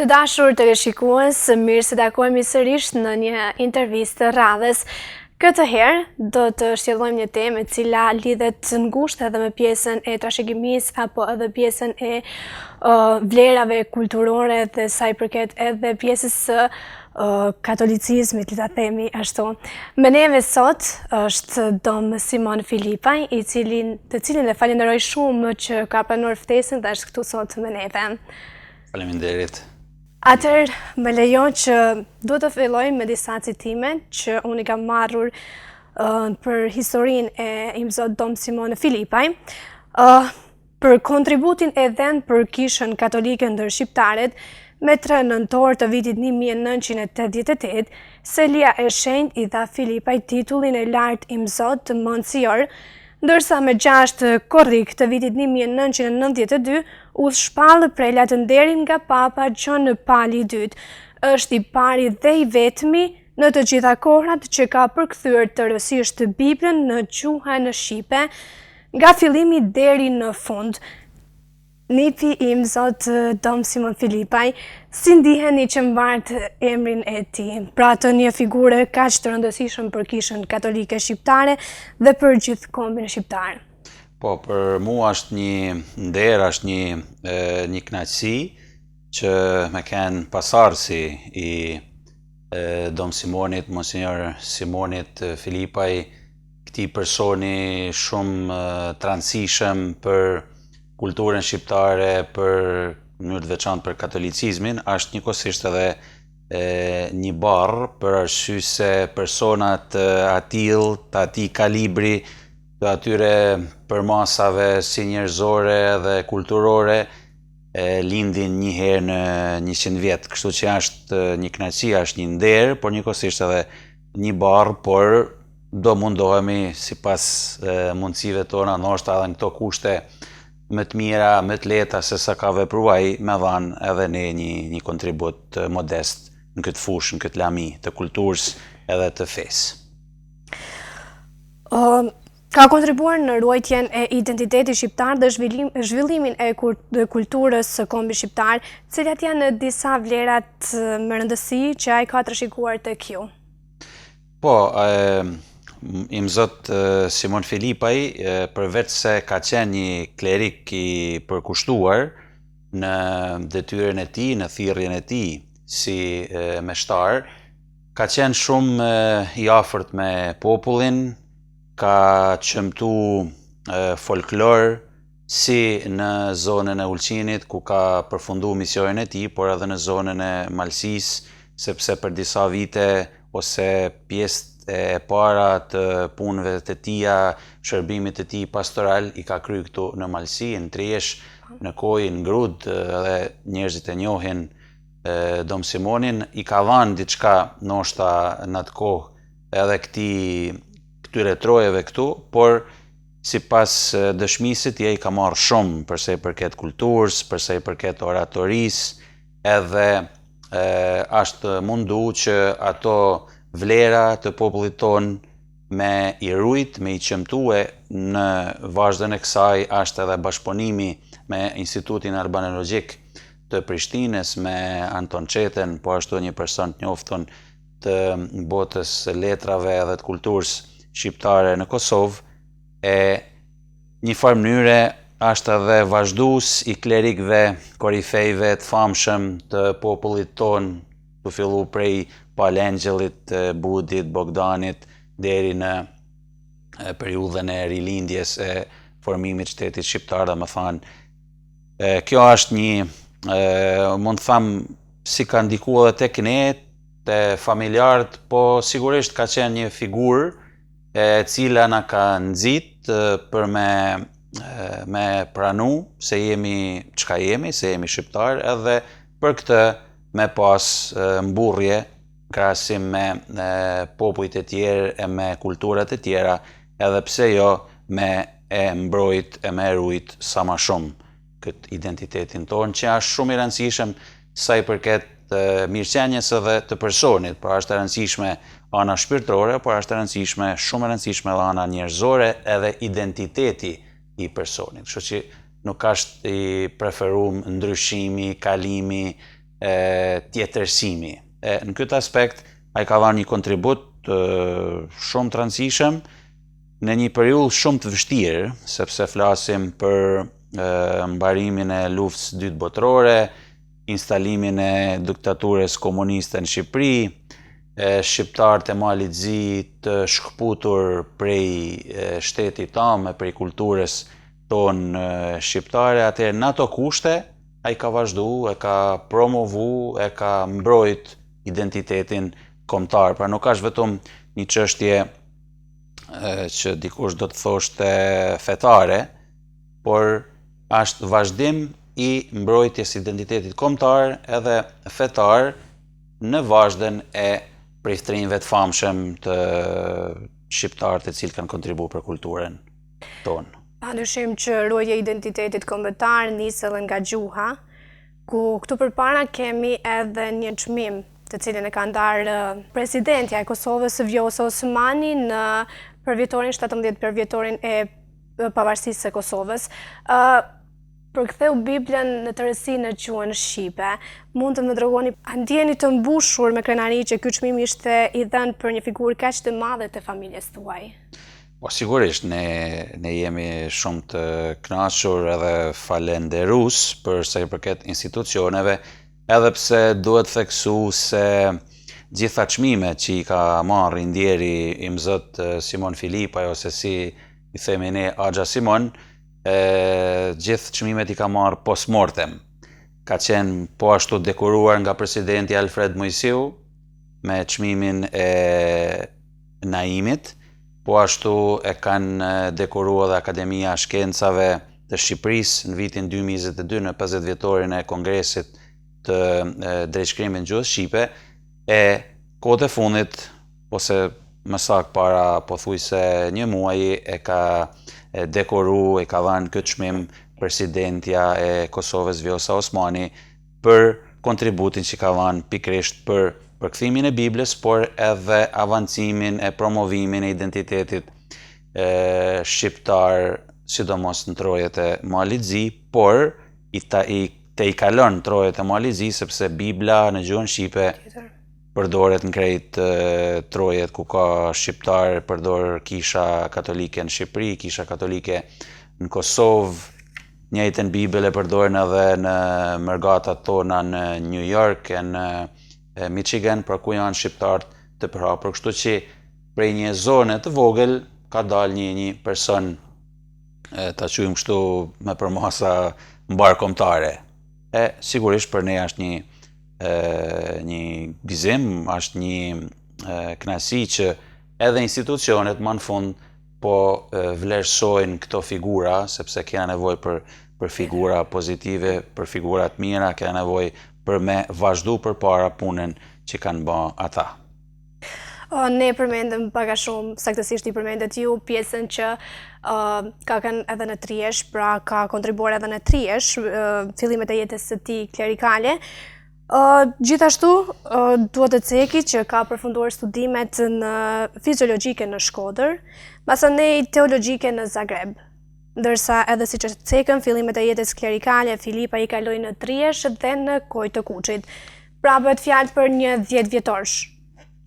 Të dashur teleshikues, mirë se takohemi sërish në një intervistë radhës. Këtë herë do të shtjellojmë një temë e cila lidhet ngushtë edhe me pjesën e trashëgimisë apo edhe pjesën e vlerave kulturore dhe sa i përket edhe pjesës së katolicizmit, le ta themi ashtu. Me neve sot është Dom Simon Filipaj, të cilin e falenderoj shumë që ka pranuar ftesën dhe është këtu sot me neve. Faleminderit. Atëherë, më lejo që do të filloj me disa citime që unë i kam marrur për historinë e imzot Dom Simon Filipaj, për kontributin e dhënë për Kishën Katolike ndër shqiptarët, me 3 nëntor të vitit 1988, Selia e Shenjtë i dha Filipaj titullin e lartë imzot Monsior, ndërsa me 6 korrik të vitit 1992 u shpallë prela të nderit nga Papa Gjon Pali II. Është i pari dhe i vetmi në të gjitha kohrat që ka përkthyer tërësisht Biblën në gjuhën shqipe, nga fillimi deri në fund. Nipi im zot Dom Simon Filipaj, si ndiheni që mbart emrin e tij, pra të një figure kaq të rëndësishme për Kishën Katolike shqiptare dhe për gjithë kombin shqiptar? Po, për mua është një nder, është një kënaqësi që me kanë pasardhësi i Dom Simonit, Monsignor Simonit Filipaj, këtij personi shumë të rëndësishëm për kulturën shqiptare, për mënyrë të veçantë për katolicizmin, është njëkohësisht edhe një barr për arsye se personat të atij kalibri, të atyre përmasave si njerëzore dhe kulturore, lindin një herë në 100 vjet. Kështu që është një kënaqësi, është një nder, por njëkohësisht edhe një barr, por do mundohemi sipas mundësive tona, ndoshta edhe në këto kushte më të mira, më të lehta se sa ka vepruar ai, me dhanë edhe ne një kontribut modest në këtë fushë, në këtë lami të kulturës edhe të fesë. Ka kontribuar në ruajtjen e identitetit shqiptar dhe zhvillimin e kulturës së kombit shqiptar, cilat janë disa vlerat me rëndësi që ai ka trashëguar tek ju? Po, imzot Simon Filipaj, përveç se ka qenë një klerik i përkushtuar në detyrën e tij, në thirrjen e tij si meshtar, ka qenë shumë i afërt me popullin, ka qëmtu folklor si në zonën e Ulqinit, ku ka përfunduar misionin e tij, por edhe në zonën e Malësisë, sepse për disa vite ose pjesë e para të punëve të tija, shërbimit të tij pastoral, i ka kryer këtu në Malësi, në Triesh, në Koj, në Grud, edhe njerëzit e njohin Dom Simonin, i ka dhënë diçka ndoshta në atë kohë edhe këtyre trojeve këtu, por sipas dëshmisë së tij ai ka marrë shumë përsa i përket kulturës, përsa i përket oratorisë, edhe është mundu që ato vlera të popullit ton me i rujt, me i qëmtue. Në vazhdën e kësaj është edhe bashkëpunimi me Institutin Albanologjik të Prishtinës, me Anton Çeten, po ashtu një person të njoftun të botës letrave dhe të kulturës shqiptare në Kosovë, e një farë mënyre është edhe vazhdues i klerikëve, korifejve të famshëm të popullit ton, të fillu prej Palengjellit, Budit, Bogdanit, deri në periudhën e rilindjes e formimit shtetit shqiptar, dhe më thanë. Kjo është një, mund të thamë, si ka ndikuar edhe tek ne, te familjarët, po sigurisht ka qenë një figurë e cila na ka nxit për me pranu se jemi çka jemi, se jemi shqiptar, edhe për këtë me pas mburrje krahasim me popujt e tjerë e me kulturat e tjera, edhe pse jo me e mbrojt e me rujt sa ma shumë këtë identitetin tonë, që është shumë i rëndësishëm sa i përket mirëqenjes edhe të personit, pra është e rëndësishme ana shpirtërore, por është e rëndësishme, shumë e rëndësishme edhe ana njerëzore edhe identiteti i personit. Kështu që nuk është i preferuar ndryshimi, kalimi, tjetërsimi. Në këtë aspekt, ai ka dhënë një kontribut shumë të rëndësishëm në një periudhë shumë të vështirë, sepse flasim për mbarimin e luftës së dytë botërore, instalimin e diktaturës komuniste në Shqipëri, shqiptarët e Malit Zi të shkëputur prej shtetit tamë, prej kulturës tonë shqiptare, atëherë në ato kushte ai ka vazhdu, e ka promovu, e ka mbrojt identitetin kombëtar. Pra nuk është vetëm një çështje që dikush do të thoshte fetare, por është vazhdim i mbrojtjes identitetit kombëtar edhe fetar në vazhden e priftërinjve të famshëm të shqiptarët e cilë kanë kontribu për kulturën tonë. Padyshim që ruajtja e identitetit kombëtar nis edhe nga gjuha, ku këtu përpara kemi edhe një çmim të cilin e ka ndarë presidentja e Kosovës Vjosa Osmani në përvjetorin 17 përvjetorin e pavarësisë së Kosovës. Përktheu Biblën në tërësi në gjuhën shqipe. Mund të më tregoni, a ndjeni të mbushur me krenari që ky çmim ishte i dhënë për një figurë kaq të madhe të familjes tuaj? Po sigurisht, ne jemi shumë të kënaqur edhe falenderues për sa i përket institucioneve, edhe pse duhet theksu se gjitha çmimet që i ka marrë i ndjeri i Zot Simon Filipaj, ose si i themi ne Axha Simon, gjithë çmimet i ka marrë post mortem. Ka qenë po ashtu dekoruar nga presidenti Alfred Muisiu me çmimin e Naimit, po ashtu e kanë dekoruar dhe Akademia e Shkencave të Shqipërisë në vitin 2022 në 50 vjetorin e Kongresit të drejtshkrimit në gjuhën shqipe, e kohët e fundit, ose më saktë para pothuajse një muaji, e ka dekoru, e ka dhënë këtë çmim presidentja e Kosovës Vjosa Osmani për kontributin që ka dhënë pikërisht për përkthimin e Biblës, por edhe avancimin e promovimin e identitetit shqiptar, sidomos në trojet e Malit Zi, por i kalon trojet e Malit Zi, sepse Bibla në gjuhën shqipe përdoret në krejt trojet ku ka shqiptar, përdor kisha katolike në Shqipëri, kisha katolike në Kosovë, njëjtën Bibël e përdoren edhe në mërgatat tona në New York e në Michigan, pra ku janë shqiptar të përhapur, kështu që prej një zone të vogël ka dalë një person, ta quajmë kështu me përmasa mbar kombëtare. Sigurisht për ne është një gëzim, është një kënaqësi që edhe institucionet më në fund po vlerësojnë këto figura, sepse kena nevojë për figura pozitive, për figura të mira, kena nevojë për me vazhdu përpara punën që kanë bë ata. Ne përmendëm pak a shumë, saktësisht i përmendet ju pjesën që ka kanë edhe në Triesh, pra ka kontribuar edhe në Triesh, fillimet e jetës së tij klerikale. Gjithashtu, duhet të ceki që ka përfunduar studimet në fiziologjike në Shkodër, masanej teologjike në Zagreb. Ndërsa edhe siç e cekëm, fillimet e jetës klerikale Filipa i kaloi në Triesh dhe në Kojë të Kuçit. Pra bëhet fjalë për një 10 vjetorsh,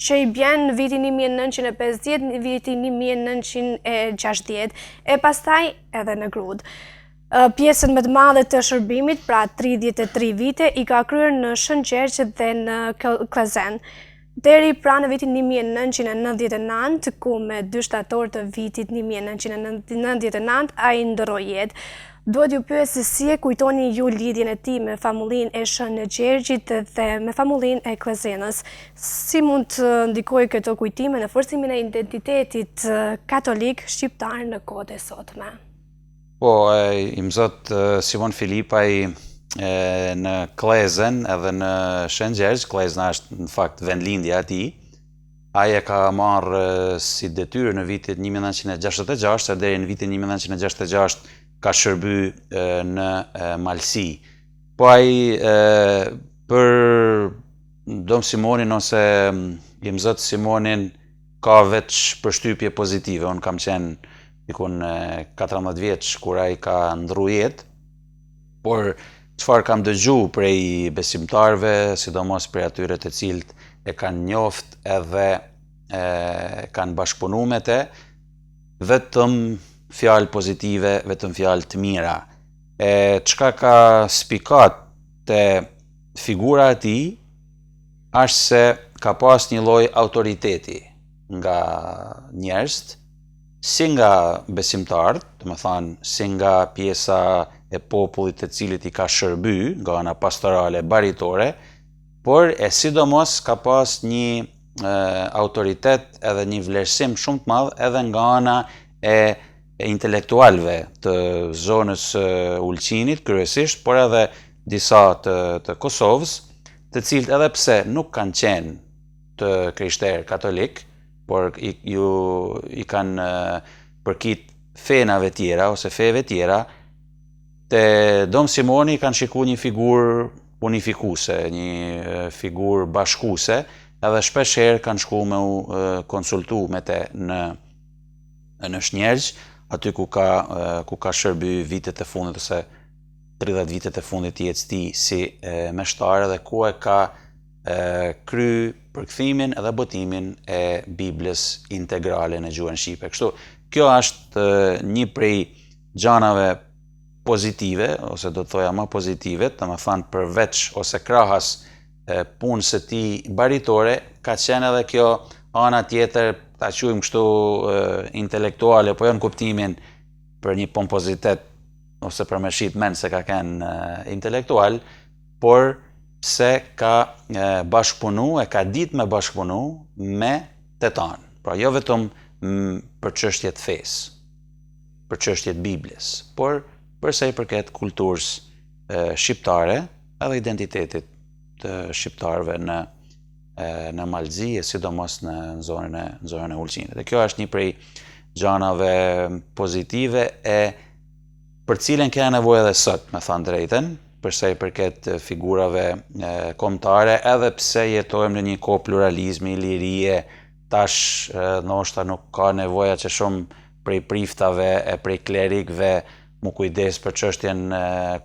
që i bjen në vitin 1950, në vitin 1960, e pastaj edhe në Grudë. Pjesën më të madhe të shërbimit, pra 33 vite, i ka kryer në Shënqerq dhe në Klazen, deri pra në vitin 1999, ku me 2 shtator të vitit 1999 ai ndroi jetë. Duhet ju pyes se si e kujtoni ju lidhjen e tij me famullinë e Shënqerqit dhe me famullinë e Klazenës. Si mund të ndikojë këto kujtime në forcimin e identitetit katolik shqiptar në kohët e sotme? Po, i Zot Simon Filipaj në Klezen edhe në Shënqerq, Klezna është në fakt vendlindja e tij, ai e ka marrë si detyrë në vitin 1966 deri në vitin 1966 ka shërby në Malsi. Po ai për Dom Simonin ose i Zot Simonin ka veç përshtypje pozitive. Unë kam qenë dikun 14 vjeç kur ai ka ndru jetë, por çfarë kam dëgju prej besimtarve, sidomos prej atyre të cilët e kanë njoft edhe kanë bashkëpunu me te, vetëm fjalë pozitive, vetëm fjalë të mira. Çka ka spikat te figura e tij është se ka pas një lloj autoriteti nga njerëzit, si nga besimtarët, do të thonë si nga pjesa e popullit të cilit i ka shërby nga ana pastorale baritore, por e sidomos ka pas një autoritet edhe një vlerësim shumë të madh edhe nga ana e intelektualëve të zonës Ulqinit kryesisht, por edhe disa të Kosovës, të cilët edhe pse nuk kanë qenë të krishterë katolik, por i kanë përkit fenave tjera ose feve tjera, te Dom Simoni kanë shiku një figurë unifikuse, një figurë bashkuse, edhe shpeshherë kanë shku me u konsultu me te në Shnjergj, aty ku ka shërby vitet e fundit ose 30 vitet e fundit të jetës tij si meshtar, dhe ku e ka kry përkthimin edhe botimin e Biblës integrale në gjuhën shqipe. Kështu, kjo është një prej gjanave pozitive, ose do të thoja më pozitive, të më thanë përveç ose krahas punës së tij baritore, ka qenë edhe kjo ana tjetër, ta quajmë kështu intelektuale, po jo në kuptimin për një pompozitet ose për me shit men se ka kenë intelektual, por se ka bashkëpunu, e ka ditë me bashkëpunu me tetan. Pra jo vetëm për çështjet fesë, për çështjet Biblës, por përsa i përket kulturës shqiptare edhe identitetit të shqiptarëve në Malzi e sidomos në zonën e Ulqinit. Dhe kjo është një prej gjanave pozitive për cilën kena nevojë edhe sot, me thënë drejtën, përsa i përket figurave kombëtare, edhe pse jetojmë në një kohë pluralizmi, lirie, tash ndoshta nuk ka nevoja që shumë prej priftave e prej klerikëve mu kujdes për çështjen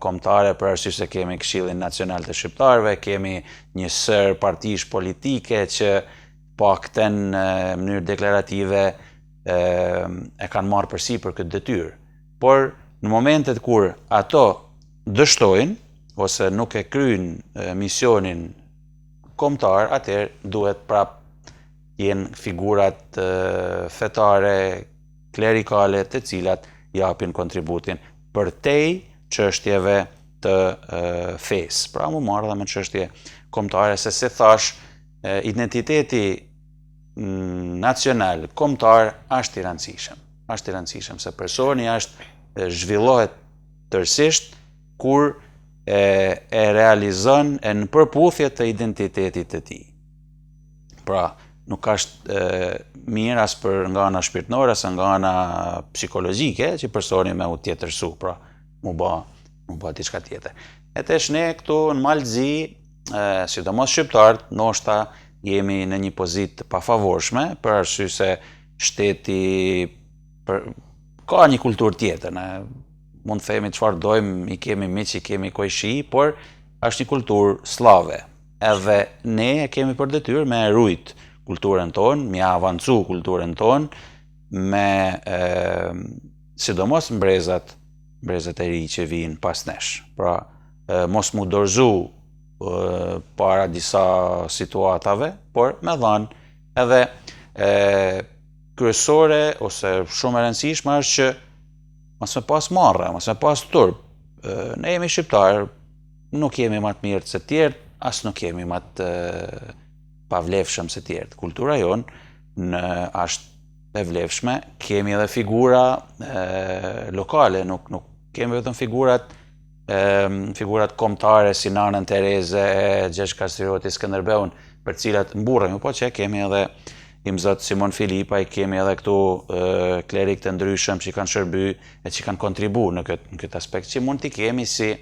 kombëtare, për arsye se kemi Këshillin Nacional të Shqiptarëve, kemi një sër partish politike që pakten në mënyrë deklarative e kanë marrë përsipër këtë detyrë. Por në momentet kur ato dështojnë ose nuk e kryjnë misionin kombëtar, atëherë duhet prap jenë figurat fetare, klerikale, të cilat japin kontributin përtej çështjeve të fesë. Pra mu marrë dhe me çështje kombëtare, se si thash, identiteti nacional, kombëtar, është i rëndësishëm. Është i rëndësishëm, se personi zhvillohet tërësisht kur e realizon në përputhje të identitetit të tij. Pra, nuk është mirë as për nga ana shpirtërore, as nga ana psikologjike, që personi me u tjetërsu, pra mu ba diçka tjetër. E tesh ne këtu në Malzi, sidomos shqiptarët, ndoshta jemi në një pozitë të pafavorshme, për arsye se shteti ka një kulturë tjetër, ne mund të themi çfarë dojmë, i kemi miq, i kemi kojshi, por është një kulturë slave. Edhe ne e kemi për detyrë me rujt kulturën tonë, me avancu kulturën tonë, me sidomos mbrezat e ri që vijnë pas nesh. Pra, mos mu dorëzu para disa situatave, por me dhanë edhe kryesore ose shumë e rëndësishme është që mos me pas marrë, mos me pas turp. Ne jemi shqiptarë, nuk jemi më të mirë se tjerë, as nuk jemi më të pavlefshëm se tjerë. Kultura jonë është e vlefshme, kemi edhe figura lokale, nuk kemi vetëm figurat kombëtare si Nanën Tereze, Gjergj Kastrioti, Skënderbeun, për cilat mburremi, po që kemi edhe Imzot Simon Filipaj, kemi edhe këtu klerik të ndryshëm që kanë shërby e që kanë kontribu në këtë aspekt, që mund t'i kemi si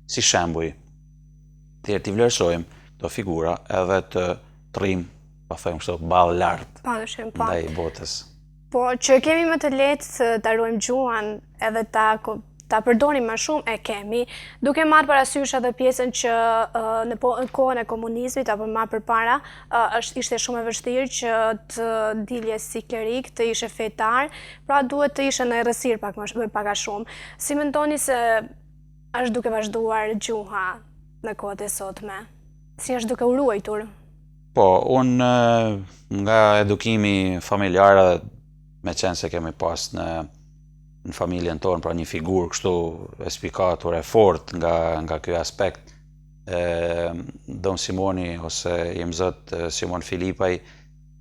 shembuj. T'i vlerësojmë këto figura edhe të rrim, pa thëmë kështu, ballë lartë ndaj botës. Po, që kemi më të lehtë të ruajmë gjuhën edhe ta ta përdorim më shumë e kemi, duke marrë parasysh edhe pjesën që në kohën e komunizmit apo më përpara ishte shumë e vështirë që të dilje si klerik, të ishe fetar, pra duhet të ishe në errësirë pak a shumë. Si mendoni se është duke vazhduar gjuha në kohët e sotme? Si është duke u ruajtur? Po, unë nga edukimi familjar edhe me qenë se kemi pas në familjen tonë, pra një figurë kështu espikatur e fort nga ky aspekt, Don Simoni ose i mëzot Simon Filipaj.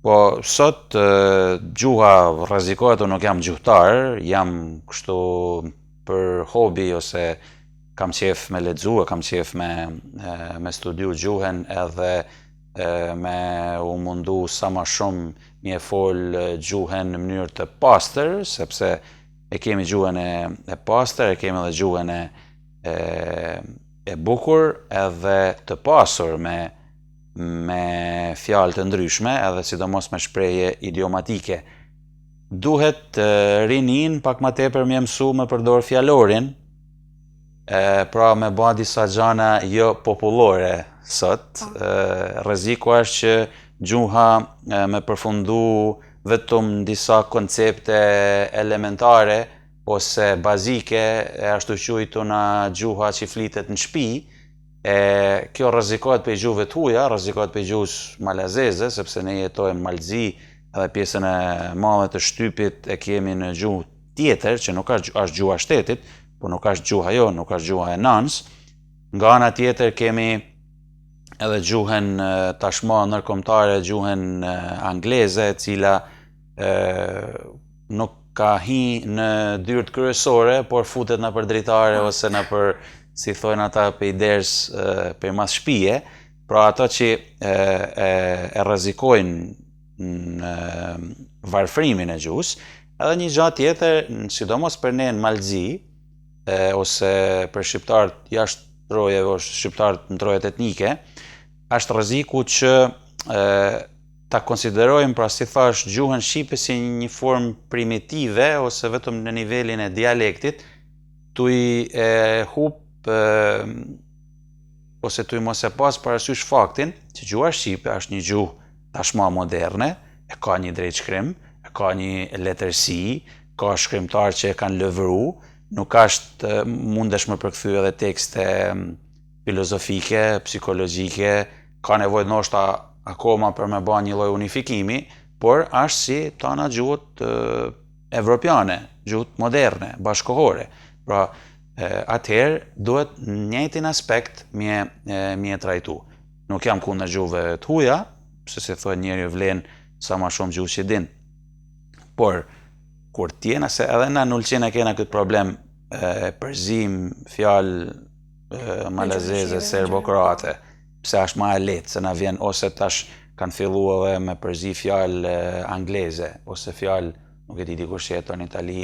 Po, sot gjuha rrezikohet, unë nuk jam gjuhtar, jam kështu për hobi ose kam qef me lexu, kam qef me studiu gjuhën edhe me u mundu sa ma shumë mi e fol gjuhën në mënyrë të pastër, sepse e kemi gjuhën e pastër, e kemi edhe gjuhën e bukur edhe të pasur me fjalë të ndryshme edhe sidomos me shprehje idiomatike. Duhet rinin pak ma tepër me mësu me përdor fjalorin, pra me ba disa gjana jo popullore sot. Rreziku është që gjuha me përfundu vetëm në disa koncepte elementare ose bazike, ashtu quajtuna gjuha që flitet në shtëpi. Kjo rrezikohet për gjuhëve të huaja, rrezikohet për gjuhës malazeze, sepse ne jetojmë Malzi edhe pjesën e madhe të shtypit e kemi në gjuhë tjetër, që nuk është gjuha shtetit, po nuk është gjuha jo, nuk është gjuha e nanës. Nga ana tjetër kemi edhe gjuhën tashmë ndërkombëtare, gjuhën angleze, e cila nuk ka hi në dyert kryesore, por futet nëpër dritare ose nëpër, si thojnë ata, pejders për mas shtëpie. Pra ato që e rrezikojnë në varfërimin e gjuhës. Edhe një gjatë tjetër, sidomos për ne në Malzi, ose për shqiptarët jashtë trojeve, ose shqiptarët në trojet etnike, është rreziku që ta konsiderojmë, pra si thash, gjuhën shqipe si një formë primitive ose vetëm në nivelin e dialektit, tuj hup ose tuj mos e pas parasysh faktin që gjuha shqipe është një gjuhë tashmë moderne, e ka një drejtshkrim, e ka një letërsi, ka shkrimtar që e kanë lëvëru, nuk është mundesh me përkthy edhe tekste filozofike, psikologjike, ka nevojë ndoshta akoma për me bën një lloj unifikimi, por është si tana gjuhët evropiane, gjuhët moderne, bashkohore. Pra, atëherë duhet njëjtin aspekt mi e trajtu. Nuk jam kundër gjuhëve të huaja, se si thonë njeriu vlen sa ma shumë gjuhë që din. Por kur tjena, se edhe na në Ulqin e kena këtë problem përzim fjalë malazeze, serbo-kroate, pse është ma e lehtë, se na vjen ose tash kanë fillu edhe me përzi fjalë angleze, ose fjalë, nuk e di dikush që jeton në Itali,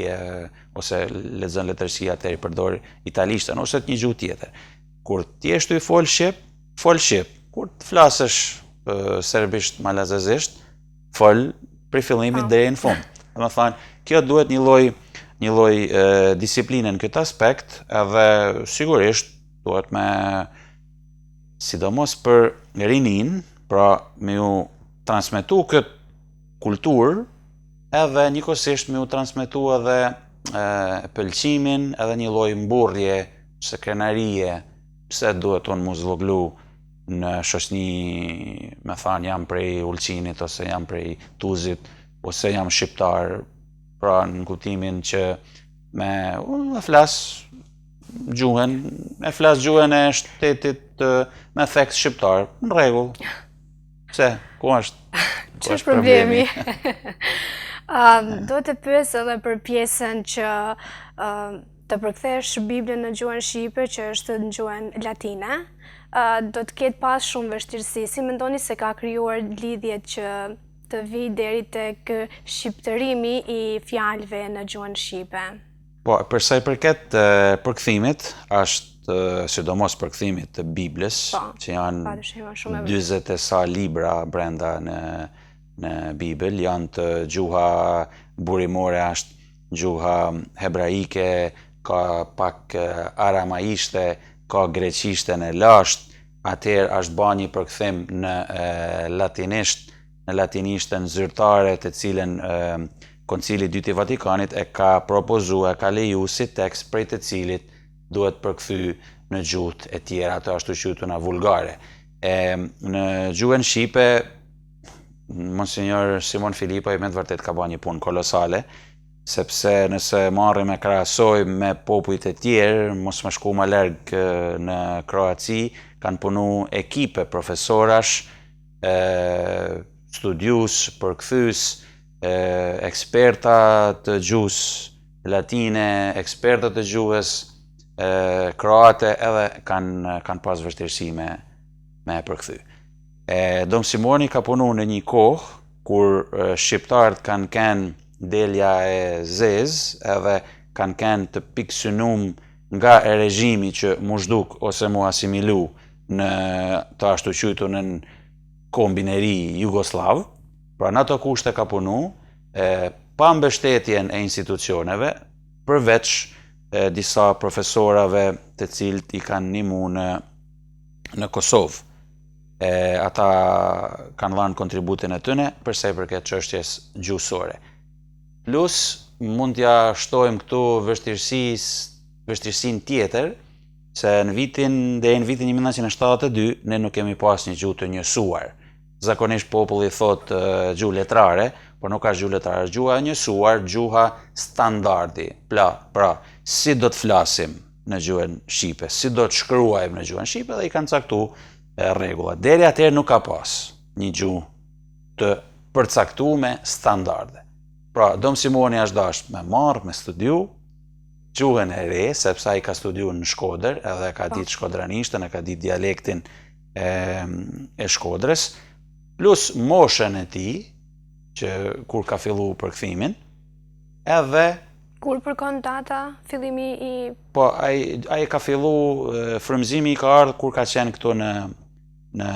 ose lexon letërsi atëherë i përdor italishtën, ose një gjuhë tjetër. Kur ti je i fol shqip, kur të flasësh serbisht, malazezisht, fol prej fillimit deri në fund. Domethënë, kjo duhet një lloj disipline në këtë aspekt, edhe sigurisht duhet me, sidomos për rinin, pra me ju transmetu këtë kulturë, edhe njëkohësisht me ju transmetu edhe pëlqimin, edhe një lloj mburrje, ose krenarie, pse duhet unë mu zvoglu në shoqni, me thanë jam prej Ulqinit, ose jam prej Tuzit, ose jam shqiptar, pra në kuptimin që e flas gjuhën e shtetit me theks shqiptar, në rregull. Pse? Ku është? Ç'është problemi? Do të pyes edhe për pjesën që të përkthesh Biblën në gjuhën shqipe, që është në gjuhën latine, do të ketë pas shumë vështirësi. Si mendoni se ka krijuar lidhjet që të vi deri tek shqiptërimi i fjalëve në gjuhën shqipe? Po, për sa i përket përkthimit, është sidomos përkthimit të Biblës, që janë 40 e sa libra brenda në Bibël, janë të gjuha burimore, është gjuha hebraike, ka pak aramaishte, ka greqishten e lasht, atëherë është ba një përkthim në latinishtën zyrtare të cilën Koncili i dytë i Vatikanit e ka propozu, e ka leju si tekst prej të cilit duhet përkthy në gjuhët e tjera, ato ashtu quhetuna vulgare. Në gjuhën shqipe, Monsinjor Simon Filipaj me të vërtet ka ba një punë kolosale, sepse nëse marrim e krahasojmë me popujt e tjerë, mos më shku më larg në Kroaci, kanë punu ekipe profesorash, studius, përkthys, eksperta të gjuhës latine, eksperta të gjuhës kroate, edhe kanë pas vështirësi me përkthy. Dom Simoni ka punu në një kohë kur shqiptarët kanë kenë delja e zezë, edhe kanë kenë të piksynum nga e regjimi që mu zhduk ose mu asimilu në të ashtu quajtur në kombineri Jugoslav. Pra në ato kushte ka punu, pa mbështetjen e institucioneve, përveç disa profesorave të cilët i kanë nimu në Kosovë. Ata kanë dhënë kontributin e tyre për sa i përket çështjes gjuhësore. Plus, mund t'ja shtojmë këtu vështirësinë tjetër, se deri në vitin 1972 ne nuk kemi pas një gjuhë të njësuar. Zakonisht populli thot gjuhë letrare, por nuk ka gjuhë letrare, gjuha e njësuar, gjuha standardi. Pra, si do të flasim në gjuhën shqipe, si do të shkruajmë në gjuhën shqipe, dhe i kanë caktu rregullat. Deri atëherë nuk ka pas një gjuhë të përcaktuar standarde. Pra, Dom Simoni është dash me marrë, me studiu gjuhën e re, sepse ai ka studiu në Shkodër, edhe ka ditë shkodranishten, e ka ditë dialektin e Shkodrës, plus moshën e tij, që kur ka fillu përkthimin, edhe Kur përkon data fillimi i... Po, ai ka fillu, frymëzimi i ka ardhur kur ka qenë këtu në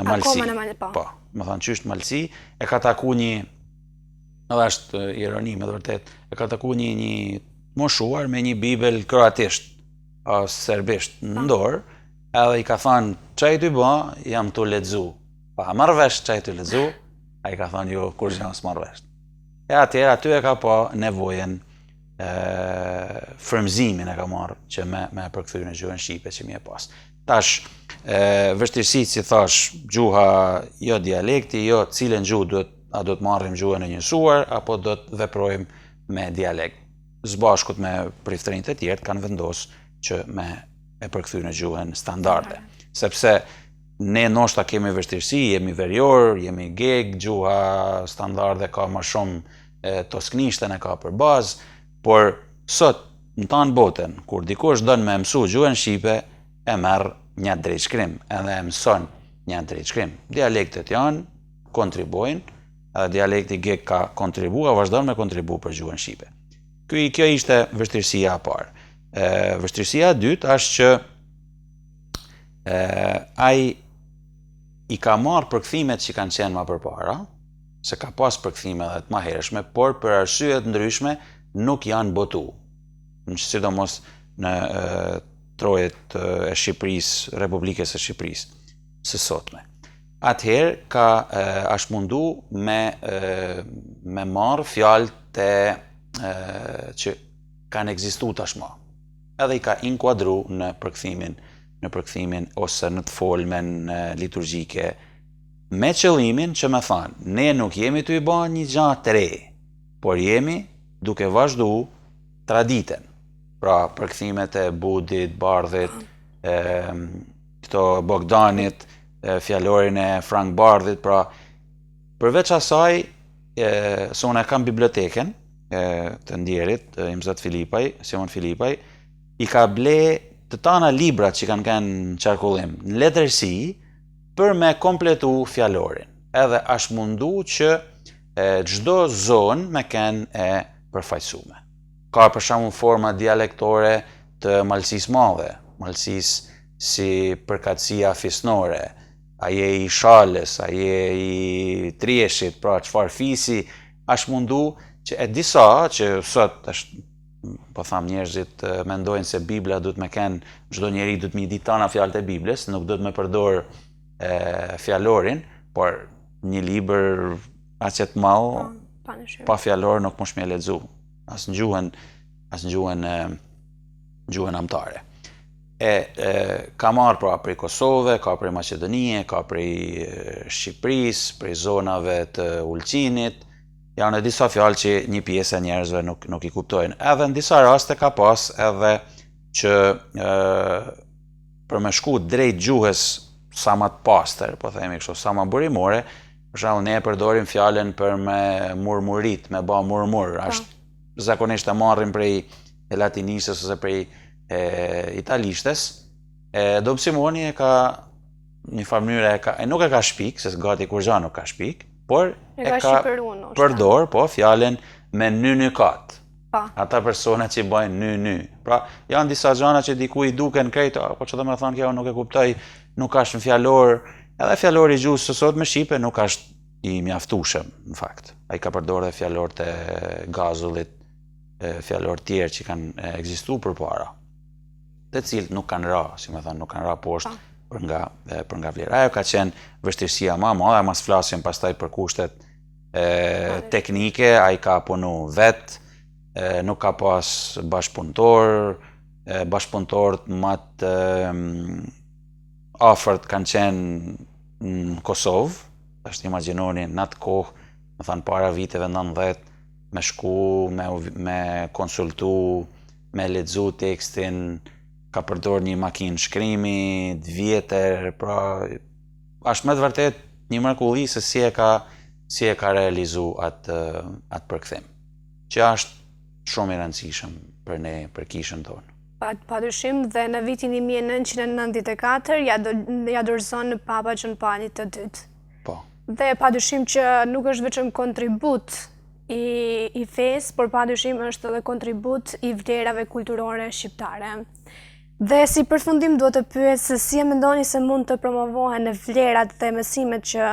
Malsi. Akoma në Malsi, po. Po, më thënë qysht Malsi, e ka taku një, edhe është ironi me vërtet, e ka taku një moshuar me një bibel kroatisht, ose serbisht në dorë, edhe i ka thënë, çaj ty bë, jam tu lexu. Pa marrë vesh çaj ty lexu, ai ka thënë jo, kur jam s'marrë vesh. E atëherë aty e ka pa nevojën, frymëzimin e ka marrë që me përkthy në gjuhën shqipe që mi e pas. Tash, vështirësitë, si thash, gjuha, jo dialekti, jo cilën gjuhë a do të marrim gjuhën e njësuar, apo do të veprojmë me dialekt. Zbashkut me priftërinjtë e tjerë kanë vendosur që me e përkthy në gjuhën standarde. Sepse ne ndoshta kemi vështirësi, jemi verior, jemi geg, gjuha standarde ka më shumë tosknishten e ka për bazë, por sot në tanë botën, kur dikush don me mësu gjuhën shqipe, e merr një drejtshkrim, edhe e mëson një drejtshkrim. Dialektet janë, kontribuojnë, edhe dialekti geg ka kontribua, vazhdon me kontribu për gjuhën shqipe. Kjo ishte vështirësia e parë. Vështirësia e dytë është që ai i ka marrë përkthimet që kanë qenë më përpara, se ka pas përkthime edhe të mëhershme, por për arsye të ndryshme nuk janë botu, sidomos në trojet e Shqipërisë, Republikës së Shqipërisë së sotme. Atëherë është mundu me marrë fjalë që kanë ekzistu tashmë, edhe i ka inkuadru në përkthimin ose në të folmen liturgjike, me qëllimin që me thanë, ne nuk jemi të i ba një gjatë të re, por jemi duke vazhdu traditen. Pra, përkthimet e Budit, Bardhit, këto Bogdanit, fjalorin e Frank Bardhit, pra, përveç asaj, se unë e kam biblioteken të ndjerit, imzat Filipaj, Simon Filipaj, i ka ble të tana libra që kanë në qarkullim, në letërsi, për me kompletu fjalorin. Edhe është mundu që çdo zonë me kenë e përfaqësume. Ka për shembull forma dialektore të Malësisë Madhe, Malësisë si përkatësia fisnore, aje i Shalës, aje i Trieshit, pra çfarë fisi, është mundu që e disa që sot është po tham njerëzit mendojnë se Bibla duhet me kenë, çdo njeri duhet me i di tana fjalët e Biblës, nuk duhet me përdor fjalorin, por një libër aq të madh pa fjalor nuk mund me lexu, as në gjuhën amtare. Ka marrë pra prej Kosovë, ka prej Maqedonie, ka prej Shqipërisë, prej zonave të Ulqinit. Janë disa fjalë që një pjesë e njerëzve nuk i kuptojnë. Edhe në disa raste ka pas edhe që për me shku drejt gjuhës sa më të pastër, po themi kështu, sa më burimore, për shembull ne përdorim fjalën për me murmurit, me ba murmur. Ashtë zakonisht e marrim prej latinisës ose prej italishtes. Dom Simoni e ka një farë mënyrë nuk e ka shpik, se gati kur gja nuk ka shpik, por e ka përdor fjalën me ny-kat. Ata persona që bajnë ny. Pra, janë disa gjana që diku i duken krejt, po që do me thonë kjo nuk e kuptoj, nuk ashtë në fjalor, edhe fjalor i gjuhës sot me Shqipe nuk ashtë i mjaftueshëm, në fakt. A i ka përdor dhe fjalor të gazullit, fjalor tjerë që kanë ekzistu përpara, të cilët nuk kanë ra, si me thonë, nuk kanë ra poshtë për nga vlerë. Ajo ka qenë vështirësia ma madhe, mas flasim pastaj për kushtet teknike, a i ka punu vetë, nuk ka pas bashkëpunëtorët më të afërt kanë qenë në Kosovë, është imagjinoni në atë kohë, më thanë para viteve 90, me shku, me konsultu, me lexu tekstin, ka përdor një makinë shkrimi, të vjetër, pra është me të vërtet një mrekulli se si e ka realizu atë përkthim, që është shumë i rëndësishëm për ne, për kishën tonë. Padyshim, dhe në vitin 1994 ja dorëzon Papa John Paul II. Po. Dhe padyshim që nuk është vetëm kontribut i fesë, por padyshim është edhe kontribut i vlerave kulturore shqiptare. Dhe si përfundim duhet të pyes se si e mendoni se mund të promovohen vlerat dhe mësimet që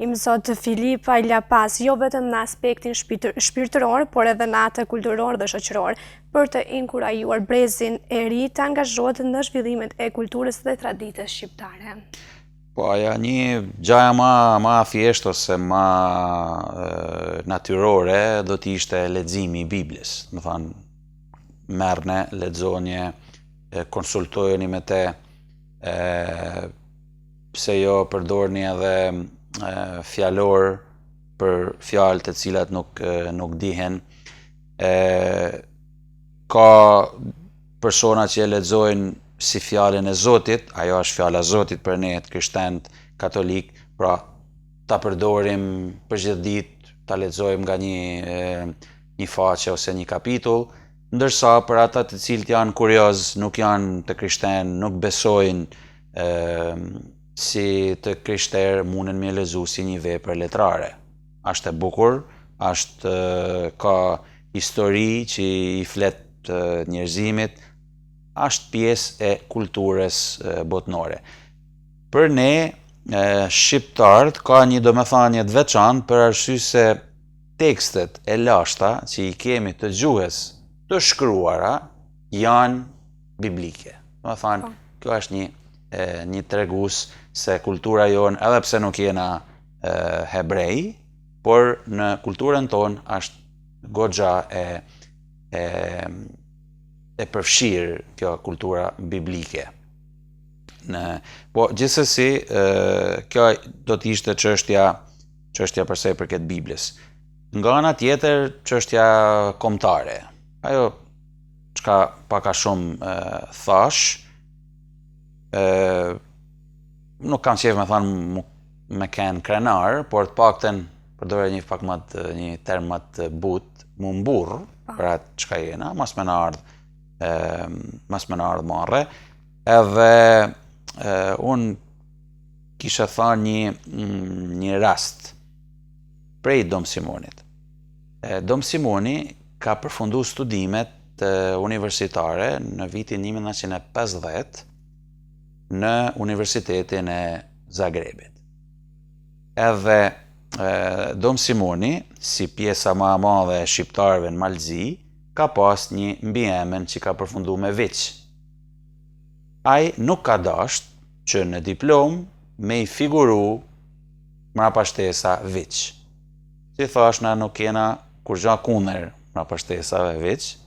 i mësot Filipa i la pas, jo vetëm në aspektin shpirtëror, por edhe në atë kulturor dhe shoqëror, për të inkurajuar brezin e ri të angazhohet në zhvillimet e kulturës dhe traditës shqiptare. Po, aja një gjaja ma thjesht ose ma natyrore do t'ishte leximi i Biblës. Më thanë, merne, lexonje, konsultojeni me te, pse jo përdorni edhe fjalor për fjalë të cilat nuk dihen. Ka persona që e lexojnë si fjalën e Zotit, ajo është fjala e Zotit për ne të krishterët katolik, pra ta përdorim për çdo ditë, ta lexojmë nga një faqe ose një kapitull, ndërsa për ata të cilët janë kurioz, nuk janë të krishterë, nuk besojnë si të krishterë, mundën me lexu si një vepër letrare. Është e bukur, ka histori që i flet njerëzimit, është pjesë e kulturës botnore. Për ne, shqiptarët, ka një domethënie të veçantë për arsye se tekstet e lashta që i kemi të gjuhës të shkruara janë biblike. Domethënë, kjo është një tregues se kultura jonë, edhe pse nuk jena hebrej, por në kulturën tonë është goxha e përfshirë kjo kultura biblike. Po, gjithsesi, kjo do t'ishte çështja përse i përket Biblës. Nga ana tjetër, çështja kombëtare. Ajo çka pak a shumë thash, nuk kam qejf me thënë me kenë krenar, por të paktën përdore një term më të butë, mu mburr për atë çka jena, mas me në ardhë marre, edhe unë kisha thënë një rast prej Dom Simonit. Dom Simoni ka përfundu studimet universitare në vitin 1950 në Universitetin e Zagrebit. Edhe Dom Simoni, si pjesa ma madhe e shqiptarëve në Malzi, ka pas një mbiemën që ka përfundu me viç. Ai nuk ka dasht që në diplom me i figuru mrapa shtesa viç. Si thash, na nuk kena kur gja kundër mrapa shtesave viç,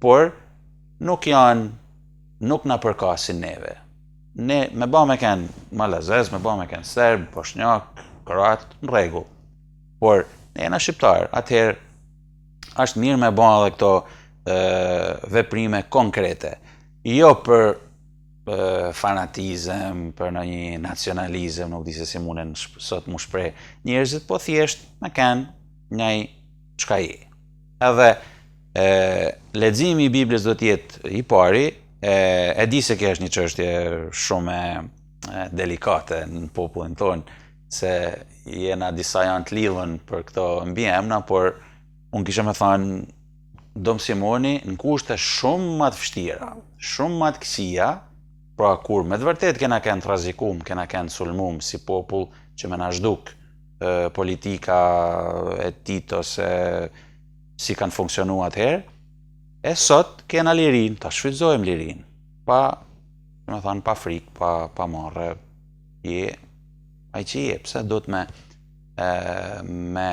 por nuk na përkasin neve. Ne me ba me ken malazez, me ba me ken serb, bosnjak, kroat, në rregull. Por ne jena shqiptar, atëherë është mirë me ba edhe këto veprime konkrete. Jo për fanatizëm, për në një nacionalizëm, nuk di se si munen sot mu shprej njerëzit, po thjesht me ken njaj qka je. Edhe leximi i Biblës do t'jetë i pari, e di se kjo është një çështje shumë delikate në popullin tonë, se jena disa janë të lidhën për këto mbiemra, por unë kisha me thënë Dom Simoni në kushte shumë më të vështira, shumë më të këqija, pra kur me të vërtet kena kënë trazikum, kena kënë sulmum si popull që me na zhduk politika e Tito se si kanë funksionu atëherë, e sot kena lirin, ta shfrytëzojmë lirin, pa frikë, pa marrë, je ai që je, pse do të me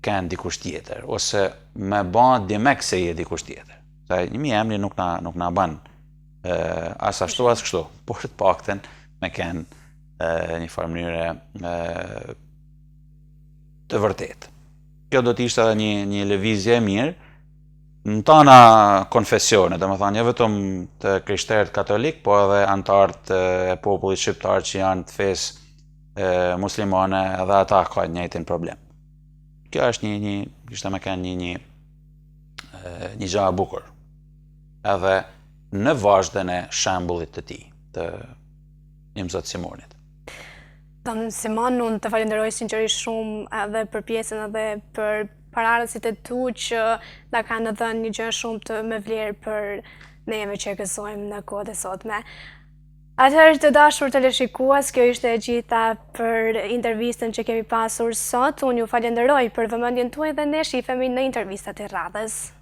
kënë dikush tjetër, ose me ba dimek se je dikush tjetër. Se një mbiemri nuk na ban as ashtu as kështu, por të pakten me kënë një farë mënyre të vërtet. Kjo do t'ishte edhe një lëvizje e mirë, në tana konfesione, dhe më thënë, jo vetëm të krishterët katolik, po edhe antarët e popullit shqiptar që janë të fesë muslimane, edhe ata ka njëjtin problem. Kjo është kishte me kënë një gjë e bukur. Edhe në vazhdën e shembullit të tij, të Imzot Simonit. Dom Simon, unë të falenderoj sinqerisht shumë edhe për pjesën edhe për pararësit e tu që na kanë dhënë një gjë shumë të me vlerë për neve që e gëzojmë në kohët e sotme. Atëherë të dashur teleshikues, kjo ishte e gjitha për intervistën që kemi pasur sot. Unë ju falenderoj për vëmendjen tuaj dhe ne shihemi në intervistat e radhës.